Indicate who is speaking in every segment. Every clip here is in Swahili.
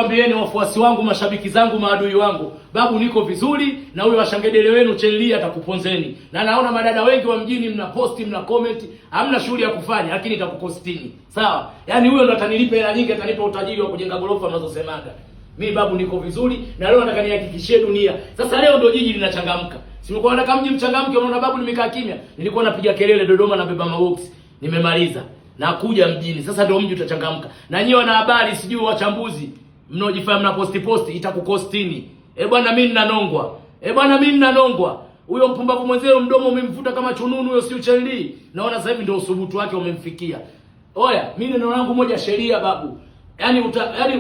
Speaker 1: Ambieni wafuasi wangu, mashabiki zangu, maadui wangu, babu niko vizuri, na huyo washangedele wenu Chenli atakuponzeni. Na naona madada wengi wa mjini mna posti, mna comment, hamna shughuli ya kufanya, lakini itakukostini. Sawa? Yaani huyo ndo atanilipa hela nyingi, atanipa utajiri wa kujenga gorofa unazosemaga. Mimi babu niko vizuri, na leo nataka nihakikishie dunia. Sasa leo ndo jiji linachangamka. Simekuwa nataka mji mchangamke, unaona babu nimekaa kimya. Nilikuwa napiga kelele Dodoma na beba maboksi. Nimemaliza. Na kuja mjini. Sasa ndio mji utachangamka. Na nyinyi wana habari, sijui wachambuzi, mnaojifanya mna posti itakukostini. Bwana mimi ninanongwa. Huyo mpumbavu mwenzeo mdomo umemvuta kama chununu, huyo si Chenli. Naona sasa hivi ndio usubutu wake umemfikia. Oya, mimi neno langu moja, sheria babu. Yaani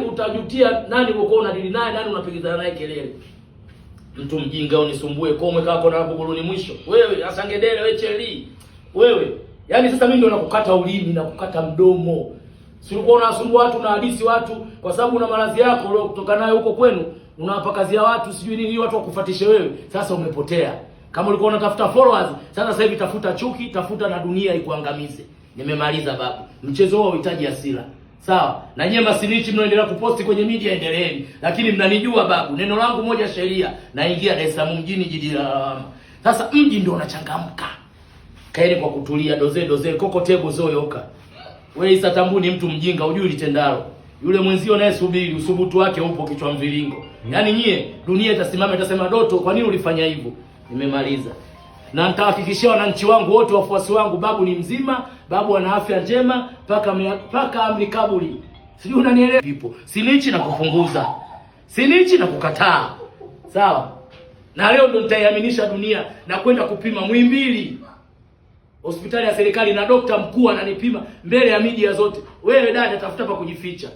Speaker 1: utajutia nani uko unadili naye, nani unapigizana naye kelele. Mtu mjinga unisumbue komwe kako na buguluni mwisho. Wewe asangedele wewe Chenli. Wewe, yaani sasa mimi ndio nakukata ulimi na kukata mdomo. Si ulikuwa unasumbua watu na hadithi watu kwa sababu una malazi yako leo kutoka nayo huko kwenu, unawapa kazi ya watu sijui nini watu wakufuatishe wewe. Sasa umepotea. Kama ulikuwa unatafuta followers, sasa hivi tafuta chuki, tafuta na dunia ikuangamize. Nimemaliza babu. Mchezo huo unahitaji hasira. Sawa? Na nyie masinichi mnaendelea kuposti kwenye media, endeleeni. Lakini mnanijua babu. Neno langu moja, sheria. Naingia Dar es Salaam mjini, jiji la lawama. Sasa mji ndio unachangamka. Kaeni kwa kutulia, doze koko tebo zoyoka. Wewe Isa Tambuni mtu mjinga, hujui litendalo. Yule mwenzio naye subiri, usubutu wake upo kichwa mviringo. Yaani nyie dunia itasimama itasema Doto, kwa nini ulifanya hivyo? Nimemaliza. Na nitahakikishia wananchi wangu wote, wafuasi wangu, babu ni mzima, babu ana afya njema paka amri kaburi. Sijui unanielewa? Ipo. Sinichi na kupunguza. Sinichi na kukataa. Sawa? Na leo ndo nitaiaminisha dunia na kwenda kupima Muhimbili. Hospitali ya serikali na dokta mkuu ananipima mbele ya media zote. Wewe dada tafuta pa kujificha.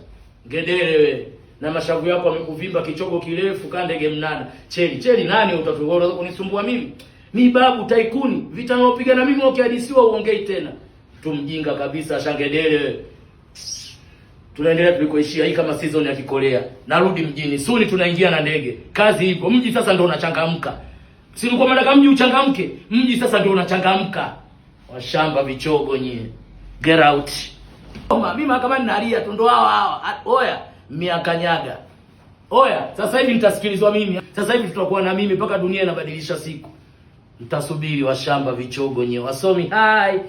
Speaker 1: Ngedele wewe. Na mashavu yako amekuvimba kichogo kirefu kandege mnana. Cheli nani utatuona kunisumbua mimi? Ni babu taikuni. Vita naopiga na mimi ukihadisiwa uongei tena. Mtu mjinga kabisa shangedele. Tunaendelea tulikoishia hii kama season ya Kikorea. Narudi mjini. Suni tunaingia na ndege. Kazi ipo. Mji sasa ndio unachangamka. Si ulikuwa unataka mji uchangamke? Mji sasa ndio unachangamka. Washamba vichogo nyie. Get out. Mimi kama ninalia tu ndo hawa. Oya, miakanyaga. Oya, sasa hivi nitasikilizwa mimi. Sasa hivi tutakuwa na mimi mpaka dunia inabadilisha siku. Mtasubiri washamba vichogo nyie. Wasomi hai.